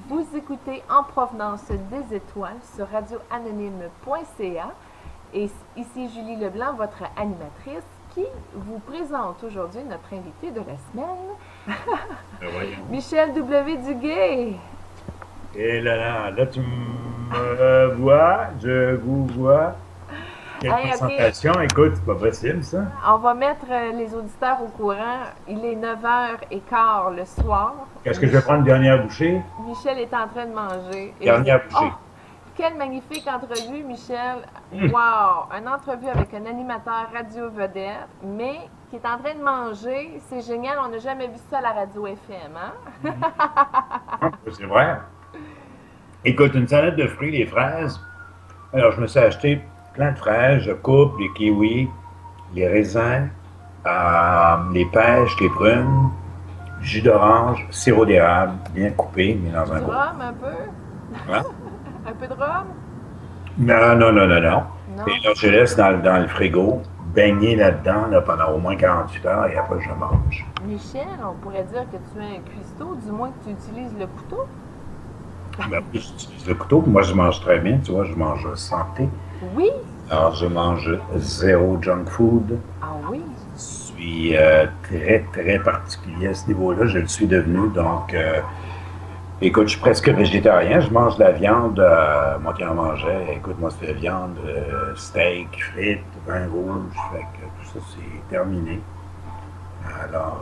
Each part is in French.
Vous écoutez En provenance des étoiles sur radioanonyme.ca et ici Julie Leblanc, votre animatrice, qui vous présente aujourd'hui notre invité de la semaine, Michel W. Duguay. Et là, tu me vois, je vous vois. Quelle Hey, concentration, OK, écoute, c'est pas possible ça. on va mettre les auditeurs au courant. Il est 9h15 le soir. Qu'est-ce que je vais prendre une dernière bouchée? Michel est en train de manger. Et vous êtes... Dernière Oh! bouchée. Quelle magnifique entrevue, Michel. Wow! Une entrevue avec un animateur radio vedette, mais qui est en train de manger. C'est génial. On n'a jamais vu ça à la radio FM, hein? C'est vrai. Écoute, une salade de fruits, les fraises. Alors, je me suis acheté plein de fraises, je coupe les kiwis, les raisins, les pêches, les prunes, jus d'orange, sirop d'érable, bien coupé, mis dans un Du bol. rhum, un peu? Hein? Un peu de rhum? Non, non, non, non, non. Non? Et là, je laisse dans le frigo, baigner là-dedans là, pendant au moins 48 heures et après, je mange. Michel, on pourrait dire que tu es un cuistot, du moins que tu utilises le couteau. Ben, oui, j'utilise le couteau, puis moi, je mange très bien, tu vois, je mange santé. Oui? Alors, je mange zéro junk food. Ah oui? Je suis très, très particulier à ce niveau-là. Je le suis devenu, donc, écoute, je suis presque végétarien. Je mange de la viande, moi qui en mangeais. Écoute, moi, c'était viande, steak, frites, vin rouge. Fait que tout ça, c'est terminé. Alors,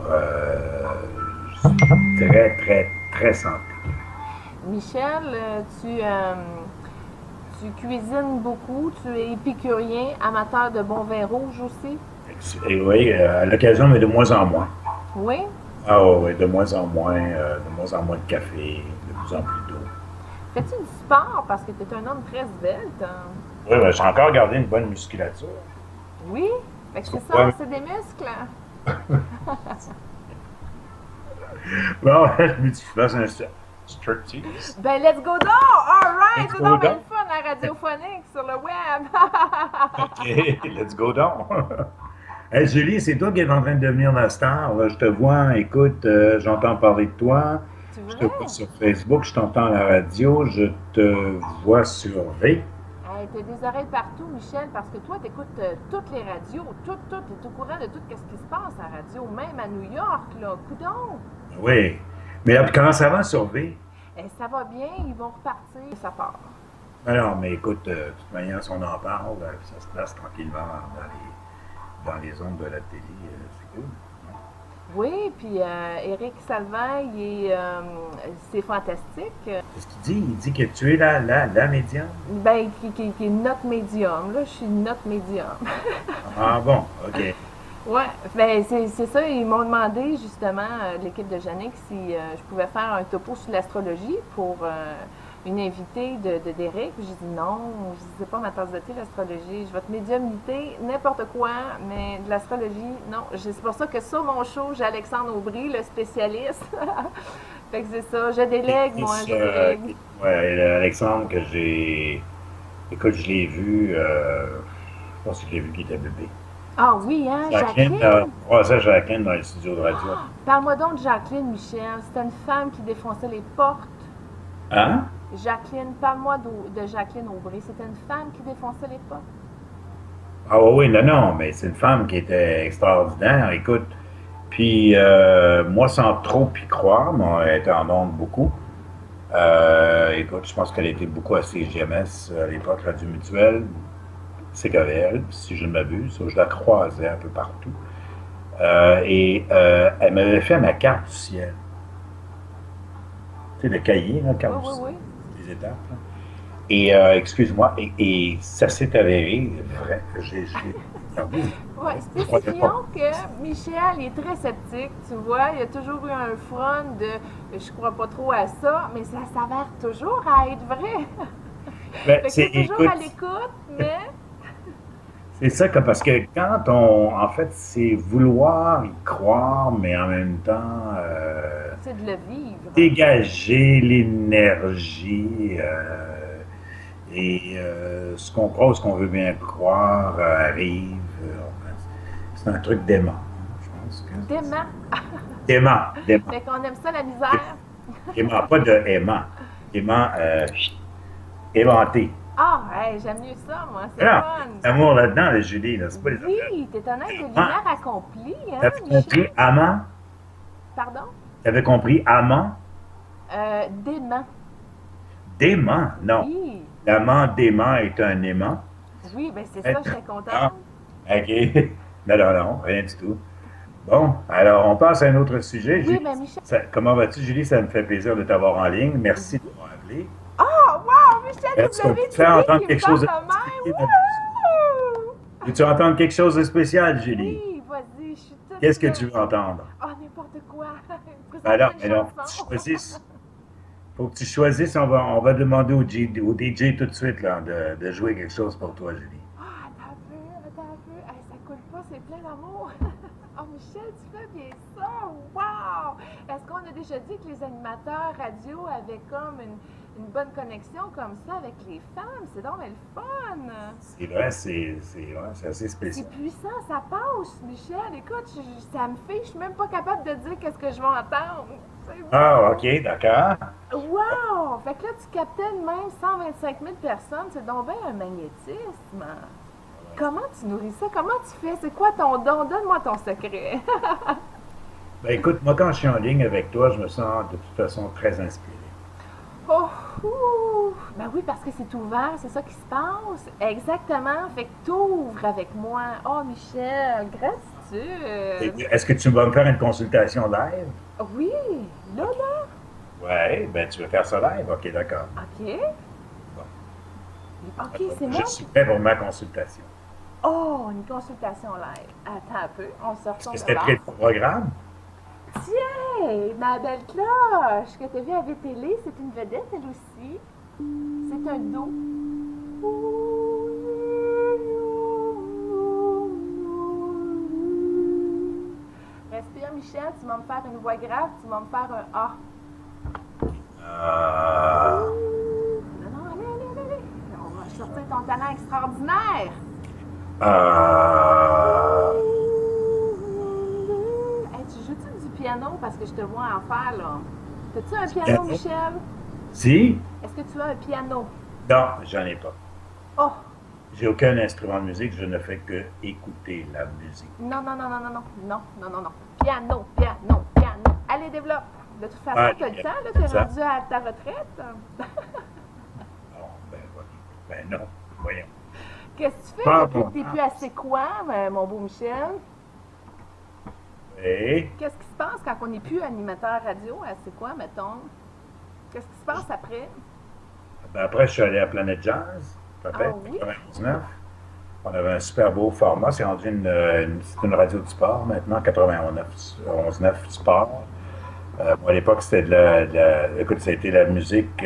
je suis très, très, très santé. Michel, tu cuisines beaucoup, tu es épicurien, amateur de bon vin rouge aussi? Et oui, à l'occasion, mais de moins en moins. Oui? Ah oui, de moins en moins de café, de plus en plus d'eau. Fais-tu du sport? Parce que tu es un homme très svelte, hein? Oui, ben, j'ai encore gardé une bonne musculature. Oui? Fait que c'est ça, Ouais. c'est des muscles. Bon, je me suis fait un striptease. Ben, let's go donc! All right! Let's C'est go donc bien down. le fun, la radiophonique sur le web! OK, let's go down. Hey, Julie, c'est toi qui es en train de devenir la star. Là. Je te vois, écoute, j'entends parler de toi. C'est Je te vrai? vois sur Facebook, je t'entends à la radio, je te vois sur V. Hey, t'as des oreilles partout, Michel, parce que toi, t'écoutes toutes les radios, tout, t'es au courant de tout ce qui se passe à la radio, même à New York, là. Coudon! Oui. Mais là, comment ça va sur V? Eh, ça va bien, ils vont repartir, ça part. Alors, mais écoute, de toute manière, si on en parle, ça se place tranquillement dans les ondes de la télé, c'est cool. Oui, puis Éric Salvaille, c'est fantastique. Qu'est-ce qu'il dit? Il dit que tu es la médium? Ben, qui est notre médium, là, je suis notre médium. Ah bon, OK. Ouais, ben c'est ça, ils m'ont demandé justement, l'équipe de Yannick, si je pouvais faire un topo sur l'astrologie pour une invitée d'Éric. J'ai dit non, je sais pas ma tasse de thé, l'astrologie. Je vais te médiumnité, n'importe quoi, mais de l'astrologie, non. C'est pour ça que sur mon show, j'ai Alexandre Aubry, le spécialiste. Fait que c'est ça, je délègue, moi, je délègue. Ouais, Alexandre, que j'ai. Écoute, je l'ai vu, je pense que je l'ai vu qu'il était bébé. Ah oui, hein, Jacqueline, Jacqueline? croisait Jacqueline dans les studios de radio. Parle-moi donc de Jacqueline, Michel. C'était une femme qui défonçait les portes. Hein? Jacqueline, parle-moi de Jacqueline Aubry. C'était une femme qui défonçait les portes. Ah oui, oui, non, non, mais c'est une femme qui était extraordinaire, écoute. Puis, moi, sans trop y croire, moi, elle était en ondes beaucoup. Écoute, je pense qu'elle était beaucoup à CGMS à l'époque, Radio Mutuelle. C'est qu'elle, si je ne m'abuse, je la croisais un peu partout. Elle m'avait fait ma carte du ciel. Tu sais, le cahier, la Oui, carte du oui, ciel, oui. des étapes. Là. Et, excuse-moi, et ça s'est avéré vrai. Ah oui, Ouais, je croyais pas. spécifions que Michel est très sceptique, tu vois. Il y a toujours eu un front de je crois pas trop à ça, mais ça s'avère toujours à être vrai. Ben, Fait que c'est, t'es toujours à écoute, l'écoute, mais c'est ça que, parce que quand on, en fait, c'est vouloir y croire, mais en même temps, c'est de le vivre. dégager l'énergie ce qu'on croit, ce qu'on veut bien croire arrive. Enfin, c'est un truc dément. Je pense que Dément. dément, dément, Fait qu'on aime ça, la misère. dément, pas de aimant. aimant inventé. Ah, hey, j'aime mieux ça, moi. C'est le Non, fun. l'amour là-dedans, la Julie, là, c'est pas les affaires. Oui, t'es un être de Ah, lumière accompli, hein, t'avais compris Michel? amant? Pardon? T'avais compris amant? Dément. Dément? Non. Oui. L'amant dément est un aimant. Oui, ben c'est Hein? ça, j'étais Ah, contente. OK. Non, non, non, rien du tout. Bon, alors on passe à un autre sujet. Oui, Julie, ben Michel. comment vas-tu, Julie? Ça me fait plaisir de t'avoir en ligne. Merci de Oui. m'avoir appelé. Oh, wow! Michel Est-ce qu'on peut te faire WTD entendre qui me quelque chose parle de de même! particulier? Wouh! Veux-tu entendre quelque chose de spécial, Julie? Oui, vas-y, je suis toute Qu'est-ce que là. tu veux entendre? Oh, n'importe quoi. Ben Présente-moi alors, une mais non, faut que tu chanson. choisisses. Faut que tu choisisses. On va demander au DJ tout de suite là, de jouer quelque chose pour toi, Julie. Ah, attends un peu, attends un peu. Hey, ça coule pas, c'est plein d'amour. Oh, Michel, tu fais bien ça. Wow! Est-ce qu'on a déjà dit que les animateurs radio avaient comme une bonne connexion comme ça avec les femmes? C'est donc bien le fun. C'est vrai, c'est assez C'est spécial. puissant, ça passe, Michel. Écoute, ça me fait, je suis même pas capable de dire qu'est-ce que je vais entendre. C'est Ah, bon. OK, d'accord. Wow! Fait que là, tu captais de même 125 000 personnes. C'est donc bien un magnétisme. Comment tu nourris ça? Comment tu fais? C'est quoi ton don? Donne-moi ton secret. Ben écoute, moi, quand je suis en ligne avec toi, je me sens de toute façon très inspiré. Oh, ouh. Ben oui, parce que c'est ouvert, c'est ça qui se passe. Exactement. Fait que t'ouvres avec moi. Oh, Michel, gratitude. Est-ce que tu vas me faire une consultation live? Oui, là, là. Ouais, ben tu veux faire ça live? OK, d'accord. OK. Bon. OK, c'est Je moi suis qui... prêt pour ma consultation. Oh, une consultation live. Attends un peu, on se Est-ce que retourne c'était de prêt bord. pour le programme? Tiens, ma belle cloche que tu as vue à VTL, c'est une vedette elle aussi. C'est un do. Respire, Michel, tu vas me faire une voix grave, tu vas me faire un A. Euh, Non, non, allez, allez, allez. On va sortir ton talent extraordinaire. euh, Hey, tu joues-tu du piano parce que je te vois en faire là? T'as-tu un du piano, piano? Michel? Si? Est-ce que tu as un piano? Non, j'en ai pas. Oh! J'ai aucun instrument de musique, je ne fais que écouter la musique. Non, non, non, non, non, non, non, non, non, non. Piano, piano, piano. Allez, développe. De toute façon, Ah, tu as le temps, là, comme t'es ça? rendu à ta retraite. Non, ben, voilà. Ben non, voyons. Qu'est-ce que tu fais Pas depuis bon. que t'es plus assez quoi, mon beau Michel? Et Qu'est-ce qui se passe quand on n'est plus animateur radio? C'est quoi, mettons? Qu'est-ce qui se passe après? ben, après, je suis allé à Planète Jazz, Ah peut-être, oui? 99. On avait un super beau format. C'est rendu c'est une radio de sport maintenant, 91.9 sport. Moi, à l'époque, c'était écoute, ça a été la musique,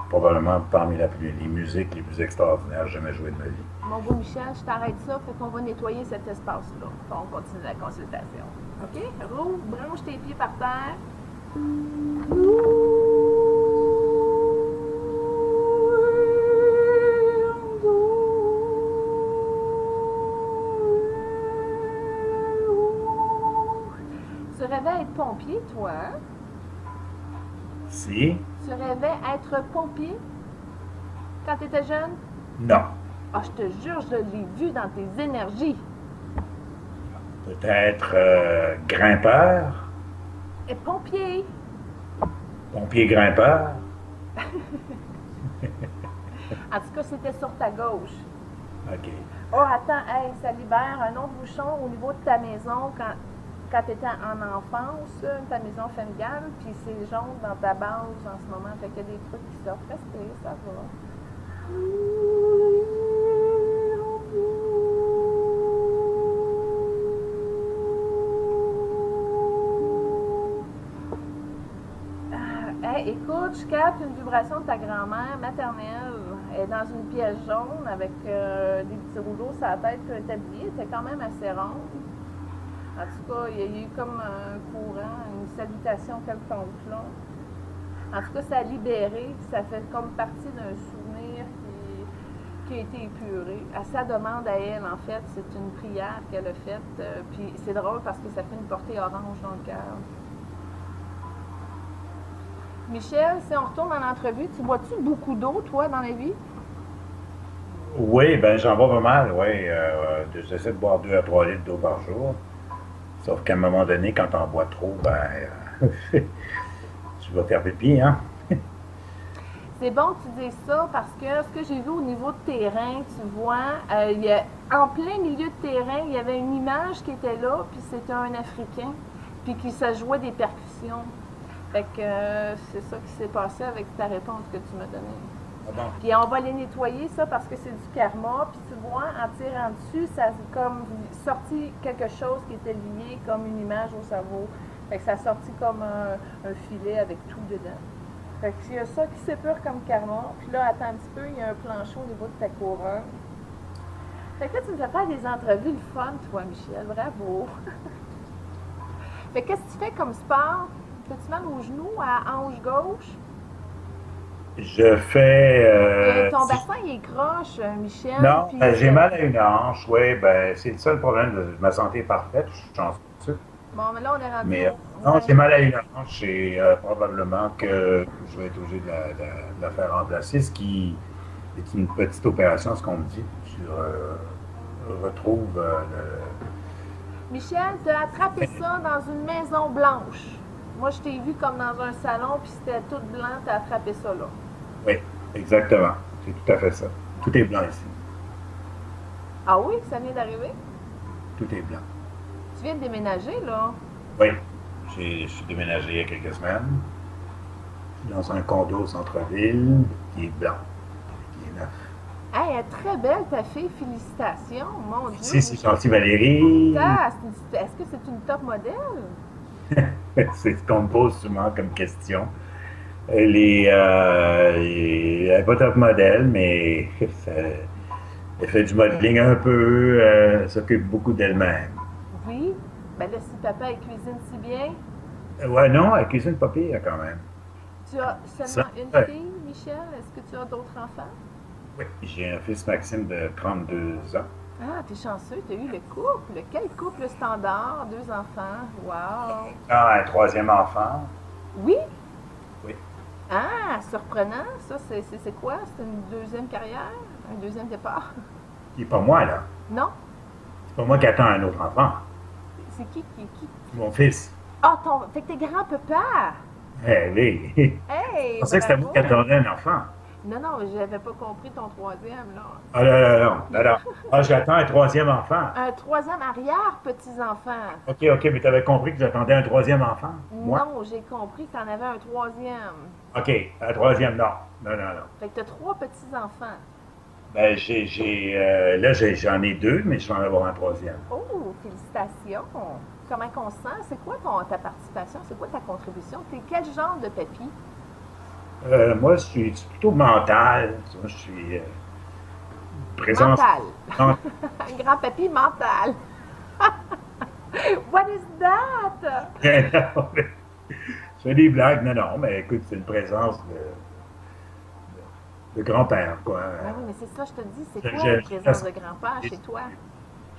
probablement parmi les musiques les plus extraordinaires que j'ai jamais joué de ma vie. Mon beau Michel, je t'arrête ça, fait qu'on va nettoyer cet espace-là. On continue la consultation. OK? Rouvre, branche tes pieds par terre. Tu rêvais être pompier, toi, hein? Si? Tu rêvais être pompier quand tu étais jeune? Non. Ah, je te jure, je l'ai vu dans tes énergies. Peut-être grimpeur, Et pompier! pompier grimpeur. En tout cas, c'était sur ta gauche. OK. Oh, attends, hey, ça libère un autre bouchon au niveau de ta maison quand tu étais en enfance, ta maison familiale, puis c'est jaune dans ta base en ce moment. Fait qu'il y a des trucs qui sortent. Respire, ça va. Hey, écoute, je capte une vibration de ta grand-mère maternelle. Elle est dans une pièce jaune avec des petits rouleaux sur la tête puis un tablier. Elle était quand même assez ronde. En tout cas, il y a eu comme un courant, une salutation quelconque là. En tout cas, ça a libéré. Ça fait comme partie d'un souvenir qui a été épuré. À sa demande à elle, en fait, c'est une prière qu'elle a faite. Puis c'est drôle parce que ça fait une portée orange dans le cœur. Michel, si on retourne dans l'entrevue, tu bois-tu beaucoup d'eau, toi, dans la vie? Oui, ben j'en bois pas mal, oui. J'essaie de boire 2 à 3 litres d'eau par jour. Sauf qu'à un moment donné, quand t'en bois trop, tu vas faire pipi, hein? C'est bon que tu dises ça parce que ce que j'ai vu au niveau de terrain, tu vois, en plein milieu de terrain, il y avait une image qui était là, puis c'était un Africain, puis qui se jouait des percussions. Fait que c'est ça qui s'est passé avec ta réponse que tu m'as donnée. Ah bon? Puis on va les nettoyer, ça, parce que c'est du karma. Puis tu vois, en tirant dessus, ça a comme sorti quelque chose qui était lié comme une image au cerveau. Fait que ça a sorti comme un filet avec tout dedans. Fait que il y a ça qui s'épure comme karma. Puis là, attends un petit peu, il y a un plancher au niveau de ta couronne. Fait que là, tu me fais faire des entrevues le fun, toi, Michel. Bravo! Fait que qu'est-ce que tu fais comme sport? Fais-tu mal aux genoux, à hanche gauche? Je fais. Ton bassin, il est croche, Michel. Non, Puis j'ai mal à une hanche, oui, ben c'est ça le problème. Ma santé est parfaite, je suis chanceux. bon, mais là, on est rendu. Mais non, j'ai mal à une hanche et probablement que je vais être obligé de la faire remplacer, ce qui est une petite opération, ce qu'on me dit. Je retrouve Michel, tu as attrapé ça dans une maison blanche. Moi, je t'ai vu comme dans un salon, puis c'était tout blanc, tu as attrapé ça là. Oui, exactement. C'est tout à fait ça. Tout est blanc ici. Ah oui, ça vient d'arriver? Tout est blanc. Tu viens de déménager, là? Oui, je suis déménagé il y a quelques semaines. Je suis dans un condo au centre-ville qui est blanc, qui est neuf. Hey, elle est très belle, ta fille. Félicitations, mon Dieu. C'est gentil, Valérie. Est-ce que c'est une top modèle? C'est ce qu'on me pose souvent comme question. Elle est pas top modèle, mais elle fait du modeling un peu, s'occupe beaucoup d'elle-même. Oui. Ben là, si papa elle cuisine si bien, Ouais, non, elle cuisine pas pire quand même. tu as Ça, seulement une ouais. fille, Michel? Est-ce que tu as d'autres enfants? Oui, j'ai un fils Maxime de 32 ans. Ah, t'es chanceux, t'as eu le couple. Quel couple standard? 2 enfants. Wow. Ah, un troisième enfant. Oui? Oui. Ah, surprenant. Ça, c'est quoi? C'est une deuxième carrière? Un deuxième départ? Qui est pas moi, là. Non? C'est pas moi qui attends un autre enfant. C'est qui? C'est mon fils. Ah, fait que t'es grand-papa! Elle est. Hey, Je pensais que c'était moi qui bravo! attendais un enfant. Non, non, j'avais pas compris ton troisième, là. Ah, non. Ah, j'attends un troisième enfant. Un troisième arrière-petits-enfants. OK, mais tu avais compris que j'attendais un troisième enfant? Moi? Non, j'ai compris que t'en avais un troisième. OK, un troisième, non. Non. Fait que t'as 3 petits-enfants. Ben, là, j'en ai 2, mais je vais en avoir un troisième. Oh, félicitations! Comment qu'on se sent? C'est quoi ta participation? C'est quoi ta contribution? T'es quel genre de papy? Moi, je suis plutôt mental. Tu vois, je suis présence. Mental. Non, Un grand papy mental. What is that? je fais des blagues. Non, mais écoute, c'est une présence de grand-père, quoi. Ben oui, mais c'est ça, je te dis, c'est Je- quoi je- une présence de grand-père chez toi?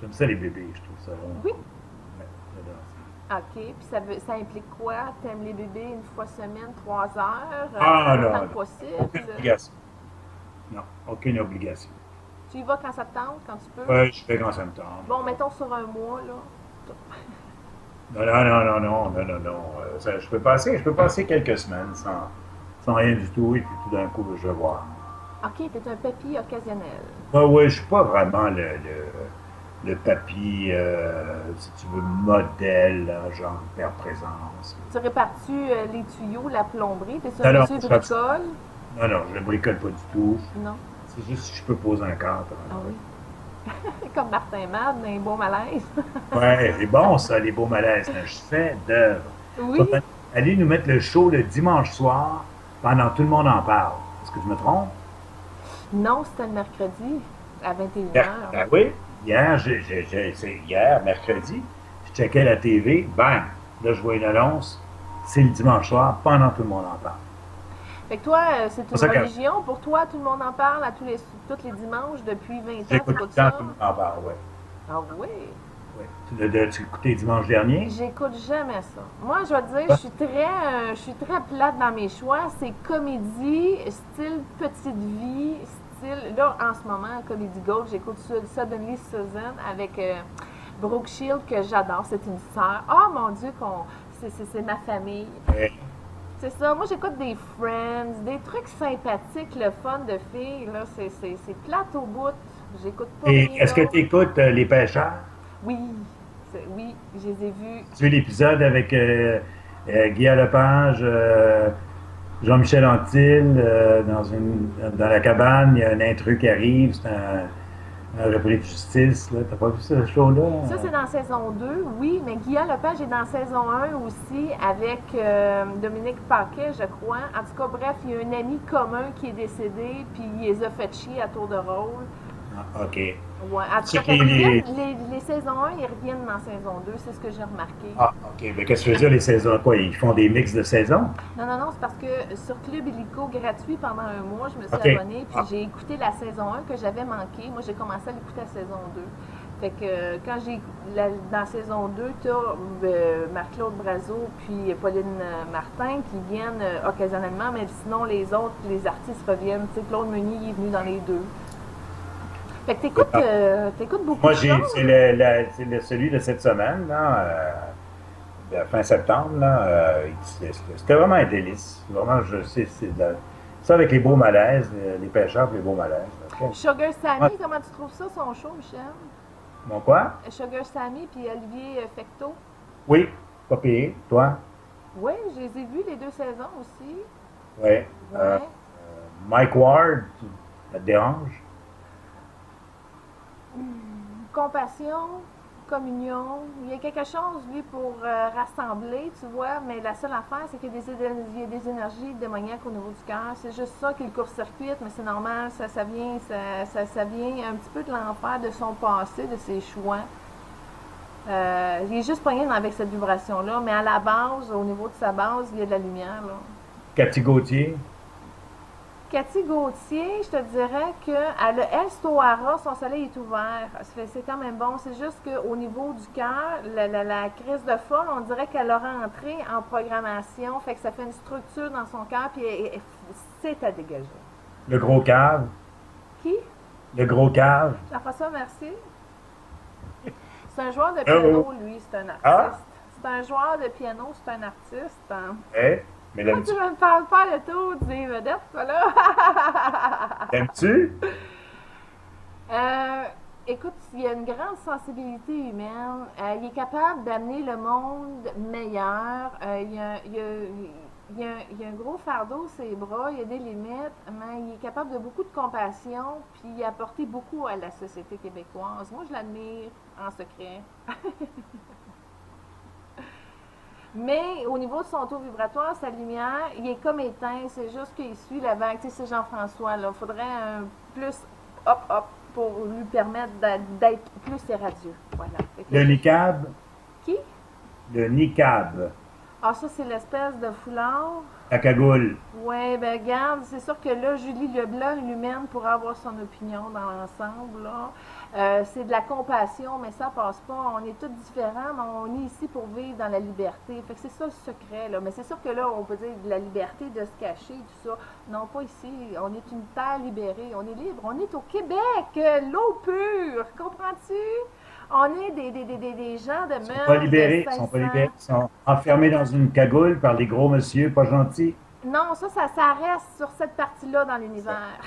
J'aime ça, les bébés, je trouve ça bon. Oui. Ouais, j'adore ça. OK, puis ça implique quoi? T'aimes les bébés une fois semaine, 3 heures? Ah, non, Tant que non. possible? Aucune obligation. Non, aucune obligation. Tu y vas quand ça te tente, quand tu peux? Je fais quand ça me tente. Bon, mettons sur un mois, là. Non. Je peux passer quelques semaines sans rien du tout, et puis tout d'un coup, je vais voir. OK, t'es un papy occasionnel. Oui, je suis pas vraiment le papy, si tu veux, modèle, là, genre père présence. Tu répares-tu les tuyaux, la plomberie? T'es sur Non, un non, monsieur je bricole? Non, je ne bricole pas du tout. Non. C'est juste si je peux poser un cadre. Ah oui. Comme Martin Mad, dans les beaux malaises. Ouais, c'est bon ça, les beaux malaises. C'est un chef-d'œuvre. Oui. Allez nous mettre le show le dimanche soir pendant que tout le monde en parle. Est-ce que je me trompe? Non, c'était le mercredi à 21h. Ben oui. Hier, c'est hier, mercredi, je checkais la TV, bang! Là, je vois une annonce. C'est le dimanche soir, pendant que tout le monde en parle. Fait que toi, c'est C'est ça une que- religion. Pour toi, tout le monde en parle tous les dimanches depuis 20 ans. J'écoute C'est tout pas le temps, ça? tout le monde en parle, ouais. Ah oui. Ouais. Tu l'as écouté dimanche dernier? J'écoute jamais ça. Moi, je vais te dire, je suis très plate dans mes choix. C'est comédie, style petite vie, style. Là, en ce moment, Comedy Gold, j'écoute Suddenly Susan avec Brooke Shield que j'adore. C'est une sœur. Oh mon Dieu, c'est ma famille. Ouais. C'est ça. Moi, j'écoute des Friends, des trucs sympathiques, le fun de filles. Là, c'est plate au bout. J'écoute pas Et rien est-ce que d'autre. tu écoutes Les Pêcheurs? Oui, oui, je les ai vus. Tu as vu l'épisode avec Guy Lepage, Jean-Michel Anctil, dans la cabane, il y a un intrus qui arrive, c'est un repris de justice. Là. T'as pas vu ce show-là? Ça, c'est dans saison 2, oui, mais Guillaume Lepage est dans saison 1 aussi avec Dominique Paquet, je crois. En tout cas, bref, il y a un ami commun qui est décédé, puis il les a fait chier à tour de rôle. Ah, OK. Ouais, en tout C'est cas, que fait qu'ils reviennent, les saisons 1, ils reviennent dans saison 2, c'est ce que j'ai remarqué. Ah, OK. Mais qu'est-ce que tu veux dire, les saisons? Quoi? Ils font des mix de saisons? Non, non, non, c'est parce que sur Club Illico gratuit pendant un mois, je me suis OK. abonnée, puis Ah, j'ai écouté la saison 1 que j'avais manqué. Moi, j'ai commencé à l'écouter à saison 2. Fait que quand dans saison 2, tu as Marc-Claude Brazeau puis Pauline Martin qui viennent occasionnellement, mais sinon les autres, les artistes reviennent. Tu sais, Claude Meunier il est venu dans les deux. Fait que t'écoutes beaucoup moi, de choses. celui de cette semaine, là, fin septembre, là, c'était vraiment un délice. Vraiment, je sais, ça avec les beaux malaises, les pêcheurs et les beaux malaises. OK. Sugar Ouais. Sammy, comment tu trouves ça, son show, Michel? Bon, quoi? Sugar Sammy puis Olivier Fecteau. Oui, pas payé. Toi? Oui, je les ai vus les deux saisons aussi. Oui. Ouais. Mike Ward, ça te dérange? Compassion, communion. Il y a quelque chose, lui, pour rassembler, tu vois, mais la seule affaire, c'est qu'il y a il y a des énergies démoniaques au niveau du cœur. C'est juste ça qui le court-circuite, mais c'est normal, ça vient un petit peu de l'enfer de son passé, de ses choix. Il est juste pogné avec cette vibration-là, mais à la base, au niveau de sa base, il y a de la lumière, là. Cathy Gauthier? Cathy Gauthier, je te dirais qu'elle a Elle Stoara, son soleil est ouvert. C'est quand même bon. C'est juste qu'au niveau du cœur, la crise de folle, on dirait qu'elle a rentré en programmation. Fait que ça fait une structure dans son cœur, puis c'est à dégager. Le gros cave? Qui? Le gros cave? Jean-François, merci. C'est un joueur de Oh, piano, lui, c'est un ah? artiste. C'est un joueur de piano, c'est un artiste. Hein. Eh? Mais Pourquoi tu me parles pas le tour des vedettes, toi, là? l'aimes-tu? Euh, écoute, il y a une grande sensibilité humaine. Il est capable d'amener le monde meilleur. Il y a un gros fardeau sur ses bras, il y a des limites, mais il est capable de beaucoup de compassion, puis il a apporté beaucoup à la société québécoise. Moi, je l'admire en secret. Mais au niveau de son taux vibratoire, sa lumière, il est comme éteint. C'est juste qu'il suit la vague. Tu sais, c'est Jean-François, là. Il faudrait un plus hop pour lui permettre d'être plus radieux. Voilà. Le niqab? Qui? Le niqab. Ah, ça, c'est l'espèce de foulard. La cagoule. Oui, ben regarde, c'est sûr que là, Julie Leblanc, l'humaine, pourrait avoir son opinion dans l'ensemble, là. C'est de la compassion, mais ça passe pas. On est tous différents, mais on est ici pour vivre dans la liberté. Fait que c'est ça le secret, là. Mais c'est sûr que là, on peut dire de la liberté de se cacher, tout ça. Non, pas ici. On est une terre libérée. On est libre. On est au Québec. L'eau pure. Comprends-tu? On est des gens de Ils sont pas mœurs libérés. de Ils sont pas 500. libérés. Ils sont enfermés dans une cagoule par des gros monsieur pas gentils. Non, ça reste sur cette partie-là dans l'univers.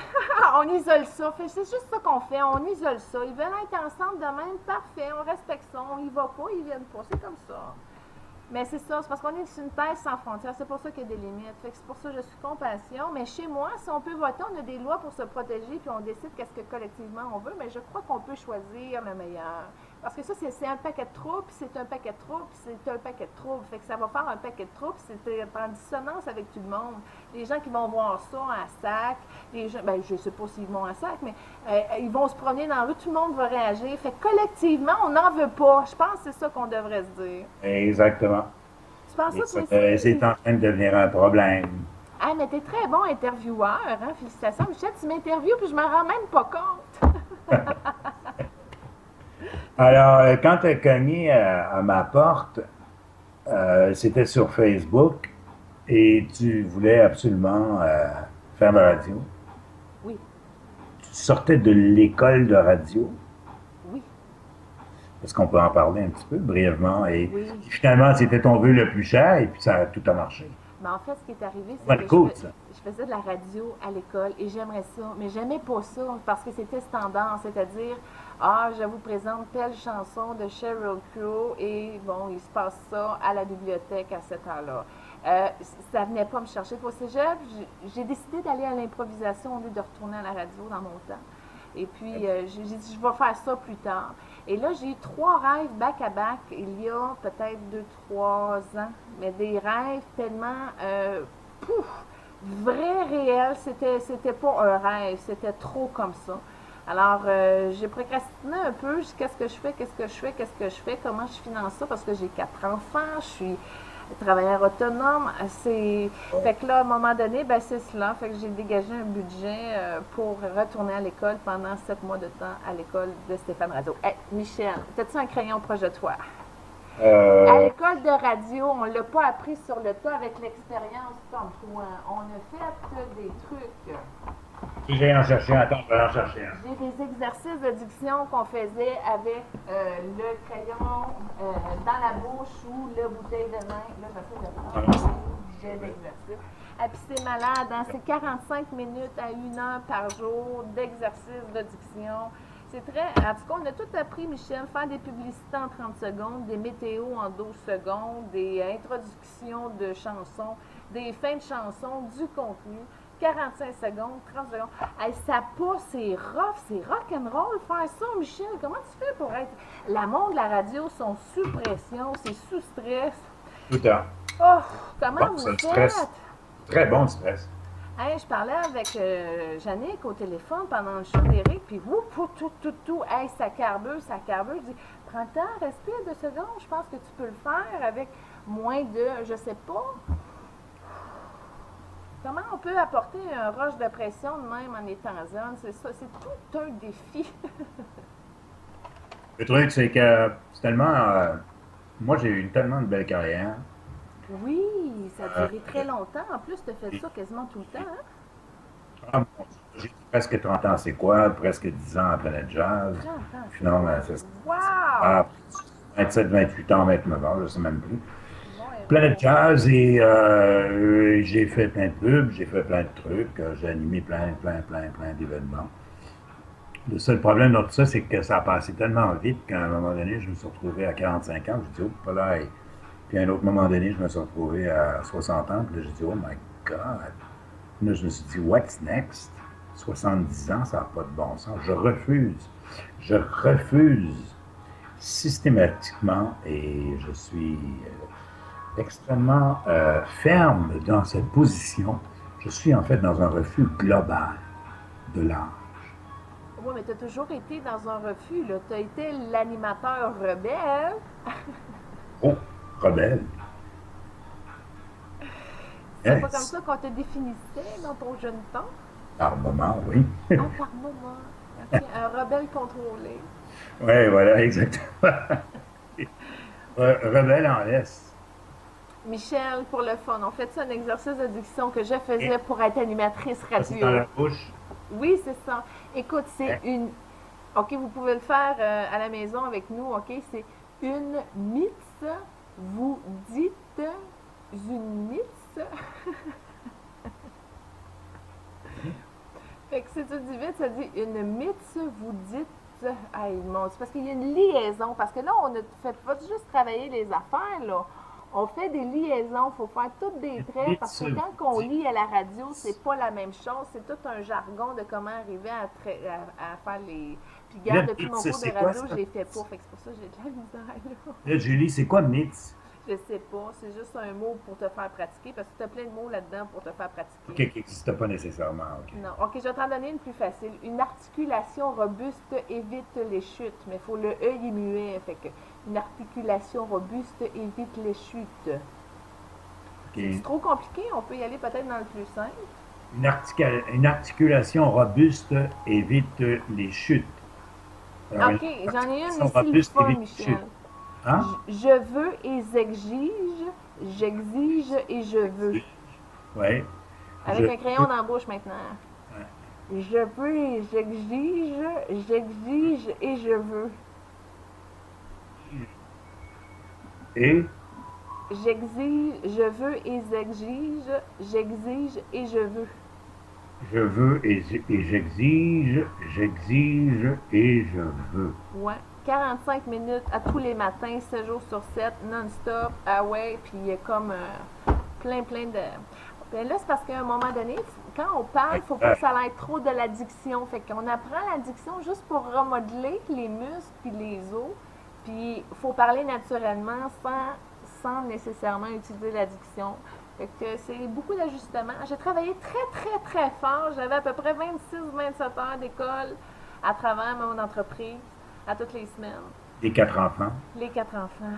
On isole ça. C'est juste ça qu'on fait. On isole ça. Ils veulent être ensemble de même. Parfait. On respecte ça. On y va pas. Ils viennent pas. C'est comme ça. Mais c'est ça. C'est parce qu'on est sur une terre sans frontières. C'est pour ça qu'il y a des limites. Fait que c'est pour ça que je suis compassion. Mais chez moi, si on peut voter, on a des lois pour se protéger puis on décide qu'est-ce que collectivement on veut. Mais je crois qu'on peut choisir le meilleur. Parce que ça, c'est un paquet de troubles, puis c'est un paquet de troubles, puis c'est un paquet de troubles. Fait que ça va faire un paquet de troubles, puis c'est en dissonance avec tout le monde. Les gens qui vont voir ça à sac, les gens, ben je sais pas s'ils vont à sac, mais ils vont se promener dans la rue, tout le monde va réagir. Fait que collectivement, on n'en veut pas. Je pense que c'est ça qu'on devrait se dire. Exactement. Tu penses Et ça, toi ça, aussi? c'est en train de devenir un problème. Ah, mais t'es très bon intervieweur, hein? Félicitations, Michel, tu m'interviews, puis je m'en rends même pas compte. Alors, quand tu as cogné à ma porte, c'était sur Facebook et tu voulais absolument faire la radio. Oui, Tu sortais de l'école de radio, oui, parce qu'on peut en parler un petit peu brièvement, et oui. finalement, c'était ton vœu le plus cher et puis ça tout a marché. Mais en fait, ce qui est arrivé, c'est Pas que cool, ça. je faisais de la radio à l'école et j'aimerais ça, mais j'aimais pas ça parce que c'était standard, c'est-à-dire, ah, je vous présente telle chanson de Sheryl Crow et bon, il se passe ça à la bibliothèque à cette heure-là. Ça venait pas me chercher. Au cégep, j'ai décidé d'aller à l'improvisation au lieu de retourner à la radio dans mon temps. Et puis, j'ai dit, je vais faire ça plus tard. Et là, j'ai eu trois rêves back-à-back il y a peut-être 2, 3 ans. Mais des rêves tellement, pouf, vrais, réels. C'était pas un rêve, c'était trop comme ça. Alors, j'ai procrastiné un peu. Je dis, qu'est-ce que je fais, qu'est-ce que je fais, qu'est-ce que je fais, comment je finance ça, parce que j'ai 4 enfants, je suis travailleur autonome. Fait que là, à un moment donné, ben c'est cela. Fait que j'ai dégagé un budget pour retourner à l'école pendant 7 mois de temps à l'école de Stéphane Radio. Hey, Michel, as-tu un crayon projectoire? À Euh, l'école de radio, on ne l'a pas appris sur le tas avec l'expérience comme toi. On a fait des trucs. j'ai en cherché un, attends, je vais en chercher un. J'ai des exercices de diction qu'on faisait avec le crayon dans la bouche ou la bouteille de vin. Là, j'essaie de Ah, faire des exercices. Et puis c'est malade, hein? C'est 45 minutes à 1 heure par jour d'exercice de diction. C'est très. En tout cas, on a tout appris, Michel, faire des publicités en 30 secondes, des météos en 12 secondes, des introductions de chansons, des fins de chansons, du contenu. 45 secondes, 30 secondes. Hey, ça pousse, c'est rough, c'est rock'n'roll faire ça, Michel. Comment tu fais pour être. La monde de la radio sont sous pression, c'est sous stress. Tout à Oh, comment bon, vous c'est le faites? stress. Très bon le stress. Hey, je parlais avec Jannick au téléphone pendant le show d'Éric, puis tout. Hey, ça carbeuse, ça carbeuse. Je dis, prends le temps, respire 2 secondes, je pense que tu peux le faire avec moins de, je sais pas. Comment on peut apporter un roche de pression de même en étant zen? C'est ça, c'est tout un défi. Le truc, c'est que c'est tellement. Moi, j'ai eu tellement de belle carrière. Oui, ça a Euh, duré très longtemps. En plus, tu as fait ça quasiment tout le temps. Hein? ah, mon Dieu, j'ai presque 30 ans, c'est quoi? Presque 10 ans à Planète Jazz. 30 ans, c'est Finalement, quoi? c'est Wow! ah, 27, 28 ans, 29 ans, je ne sais même plus. Bon Planète héros. Jazz et j'ai fait plein de pubs, j'ai fait plein de trucs, j'ai animé plein d'événements. Le seul problème dans tout ça, c'est que ça a passé tellement vite qu'à un moment donné, je me suis retrouvé à 45 ans, je dis, oh, pas là. Puis à un autre moment donné, je me suis retrouvé à 60 ans, puis là, j'ai dit, oh my God. Là, je me suis dit, what's next? 70 ans, ça n'a pas de bon sens. Je refuse systématiquement et je suis extrêmement ferme dans cette position. Je suis en fait dans un refus global de l'art. Oui, mais tu as toujours été dans un refus. Tu as été l'animateur rebelle. Oh, rebelle. C'est pas comme Yes. ça qu'on te définissait dans ton jeune temps. Par moment, oui. Ah, par moment. OK, un rebelle contrôlé. Oui, voilà, exactement. Rebelle en S. Michel, pour le fun, on fait ça un exercice de diction que je faisais Et pour être animatrice c'est dans radio. la bouche. Oui, c'est ça. Écoute, c'est Hein? une. OK, vous pouvez le faire à la maison avec nous. OK, c'est une mythe. Vous dites une mythe. Fait que si tu dis vite, ça dit une mythe, vous dites. Hey, mon, c'est parce qu'il y a une liaison. Parce que là, on ne fait pas juste travailler les affaires, là. On fait des liaisons, il faut faire toutes des traits parce que Mythe, quand on lit à la radio, c'est pas la même chose. C'est tout un jargon de comment arriver à faire les. Puis, là, regarde, depuis mon mythe, cours de c'est quoi radio, ça? j'ai fait pas. Fait que c'est pour ça que j'ai de la misère, là. Là, Julie, c'est quoi mythe? Je sais pas. C'est juste un mot pour te faire pratiquer parce que tu as plein de mots là-dedans pour te faire OK, pratiquer. qui n'existe pas nécessairement. OK. Non. OK, je vais t'en donner une plus facile. Une articulation robuste évite les chutes. Mais il faut le E il est muet. Fait que une articulation robuste évite les chutes. C'est OK. trop compliqué? On peut y aller peut-être dans le plus simple. Une articulation robuste évite les chutes. Alors, une OK, j'en ai une on va ici, le plus fun, éviter. Michel. Hein? Je veux et j'exige, j'exige et je veux. Oui. Je Avec un crayon veux. dans la bouche maintenant. Ouais. Je veux et j'exige, j'exige et je veux. Et J'exige, je veux et j'exige, j'exige et je veux. je veux et j'exige, j'exige et je veux. Ouais. 45 minutes à tous les matins, 7 jours sur 7, non-stop. Ah ouais, puis il y a comme plein de. Ben là, c'est parce qu'à un moment donné, quand on parle, il faut pas que Exact. ça aille trop de l'addiction. Fait qu'on apprend l'addiction juste pour remodeler les muscles puis les os. Puis il faut parler naturellement sans nécessairement utiliser l'addiction. Fait que c'est beaucoup d'ajustements. J'ai travaillé très fort. J'avais à peu près 26-27 heures d'école à travers mon entreprise à toutes les semaines. Des quatre enfants. Les 4 enfants.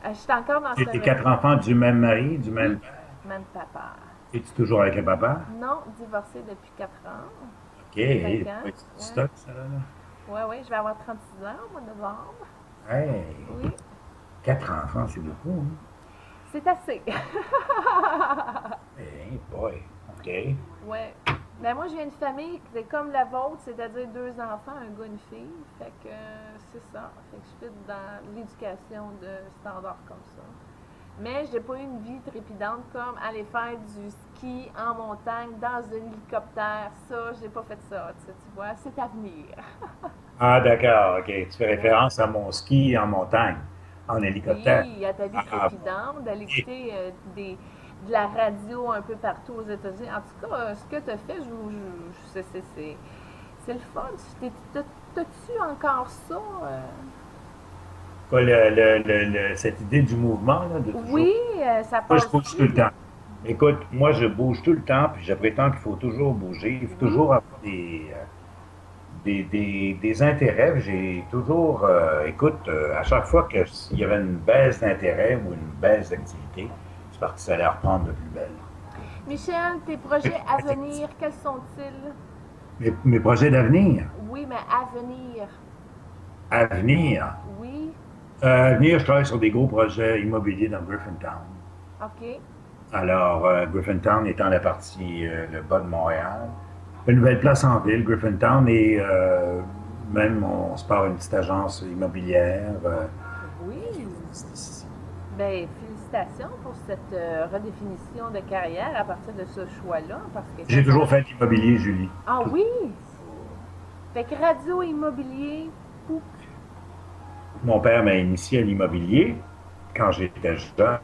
Je suis encore dans Et ce tes quatre rythme. enfants du même mari, du même Oui, père. même papa. Es-tu toujours avec le papa? Non, divorcé depuis 4 ans. OK. 5 Et ans. pas du Ouais. stock, ça, là? Ouais, je vais avoir 36 ans au mois de novembre. Hey, Oui, quatre enfants, c'est beaucoup, hein? c'est assez. Hey, boy. OK. Ouais. Ben moi, j'ai une famille qui est comme la vôtre, c'est-à-dire 2 enfants, un gars, une fille. Fait que c'est ça. Fait que je suis dans l'éducation de standard comme ça. Mais j'ai pas eu une vie trépidante comme aller faire du ski en montagne dans un hélicoptère. Ça, j'ai pas fait ça. Tu vois, c'est à venir. Ah, d'accord. OK. Tu fais Ouais. référence à mon ski en montagne, en hélicoptère. Oui, à ta vie Ah, trépidante, d'aller OK. écouter de la radio un peu partout aux États-Unis. En tout cas, ce que tu as fait, c'est le fun. T'as-tu encore ça? Quoi, cette idée du mouvement, là, de toujours. Oui, ça Moi, je bouge tout passe-tu? le temps. Écoute, moi, je bouge tout le temps, puis je prétends qu'il faut toujours bouger. Il faut Oui. toujours avoir des intérêts. J'ai toujours, écoute, à chaque fois qu'il y avait une baisse d'intérêt ou une baisse d'activité, c'est parti, ça allait reprendre de plus belle. Michel, tes projets à venir, quels sont-ils? Mes projets d'avenir, Oui, mais à venir. à venir, Oui, à venir, je travaille sur des gros projets immobiliers dans Griffintown. OK. Alors, Griffintown étant la partie, le bas de Montréal, une nouvelle place en ville, Griffintown, et même on se part une petite agence immobilière. Oui. Ben, félicitations pour cette redéfinition de carrière à partir de ce choix-là, parce que quand J'ai on... toujours fait de l'immobilier, Julie. Ah Tout. oui! Fait que radio immobilier, pou- Mon père m'a initié à l'immobilier quand j'étais jeune,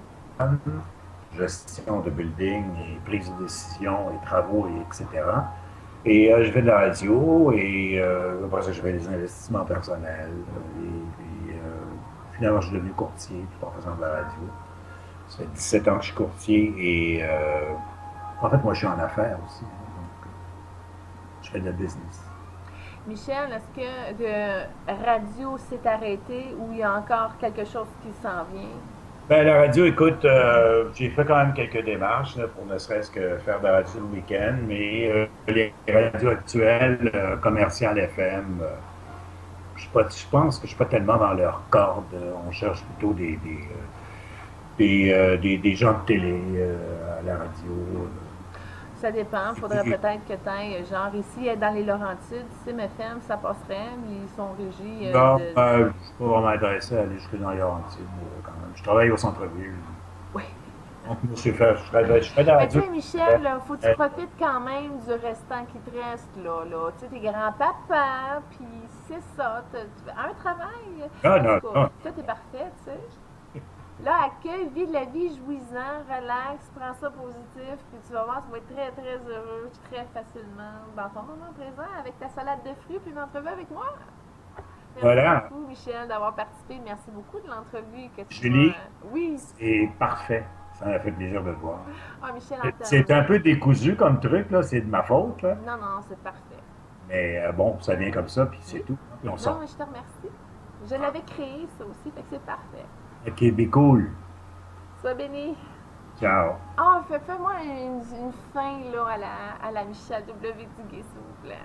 gestion de building et prise de décision et travaux, et etc. Et je fais de la radio et après ça, je fais des investissements personnels. Et puis, finalement, je suis devenu courtier tout en faisant de la radio. Ça fait 17 ans que je suis courtier et en fait, moi, je suis en affaires aussi, hein. Donc, je fais de la business. Michel, est-ce que de radio s'est arrêté ou il y a encore quelque chose qui s'en vient? Ben, la radio, écoute, j'ai fait quand même quelques démarches là, pour ne serait-ce que faire de la radio le week-end, mais les radios actuelles, commerciales FM, je pense que je suis pas tellement dans leur corde. On cherche plutôt des gens de télé à la radio. Ça dépend. Faudrait peut-être que tu ailles, genre ici, dans les Laurentides, CMFM, ça passerait, mais ils sont régis Non, de... je ne suis pas vraiment intéressé à aller jusque dans les Laurentides, quand même. Je travaille au centre-ville. Oui. Donc, moi, je fais de la Mais tu radio. sais, Michel, là, faut que tu profites quand même du restant qui te reste, là. Tu sais, tes grands-papas, puis c'est ça. Un travail. Non, En non, tout cas, non. tout est parfait, tu sais. Là, accueille, vis de la vie, jouis-en, relax, prends ça positif, puis tu vas voir, tu vas être très heureux, très facilement dans ton moment présent avec ta salade de fruits, puis une entrevue avec moi. Merci Voilà. beaucoup, Michel, d'avoir participé. Merci beaucoup de l'entrevue que tu m'as. Julie, Oui. c'est parfait. Ça m'a fait plaisir de te voir. Ah, Michel, C'est un Antoine. peu décousu comme truc, là. C'est de ma faute, là. Non, non, c'est parfait. Mais bon, ça vient comme ça, puis c'est Oui. tout. Puis on Non, sort. mais je te remercie. Je l'avais créé, ça aussi, fait que c'est parfait. OK, be cool. Sois béni. Ciao. Ah, fais-moi une fin, là, à la Michel W. Duguay, s'il vous plaît.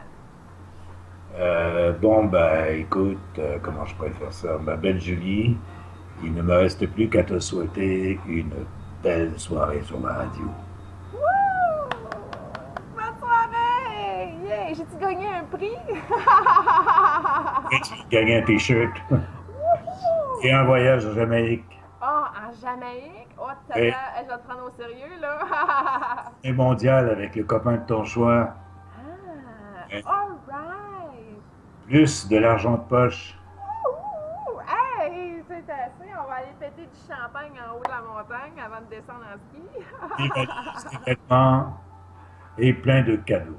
Bon, ben, écoute, comment je pourrais faire ça? Ma belle Julie, il ne me reste plus qu'à te souhaiter une belle soirée sur ma radio. Wouh! Bonne soirée! Yeah! J'ai-tu gagné un prix? Et tu gagnes un t-shirt et Wouhou! un voyage à Jamaïque. Ah, en Jamaïque? Oh, Et tata, je vais te prendre au sérieux, là. un mondial avec le copain de ton choix. Ah, Et alright! plus de l'argent de poche, Wouhou! Hey, c'est assez. On va aller péter du champagne en haut de la montagne avant de descendre en ski. des valises, des vêtements et plein de cadeaux.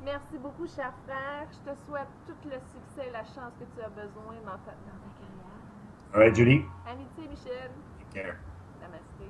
Merci beaucoup, cher frère. Je te souhaite tout le succès et la chance que tu as besoin dans ta carrière. All right, Julie? Amitié, Michel. Take care. Namasté.